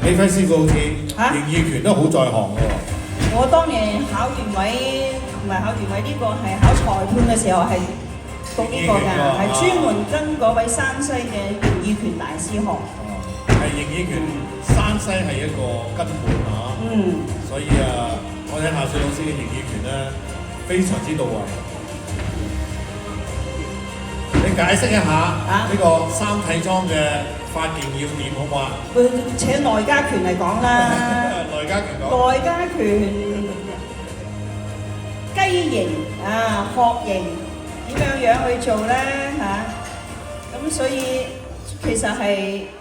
李輝師傅好似形意拳都好在行喎。我當年考完位，唔係考完位，呢個係考裁判嘅時候係讀呢個㗎，係專門跟嗰位山西嘅形意拳大師學。係形意拳，山西係一個根本嚇。所以我睇夏雪老師嘅形意拳咧，非常之到位。你解釋一下呢個三體裝嘅發勁要點好唔好啊？請內家拳嚟講啦。內家拳講。內家拳雞形殼形點樣去做咧嚇？咁所以其實係。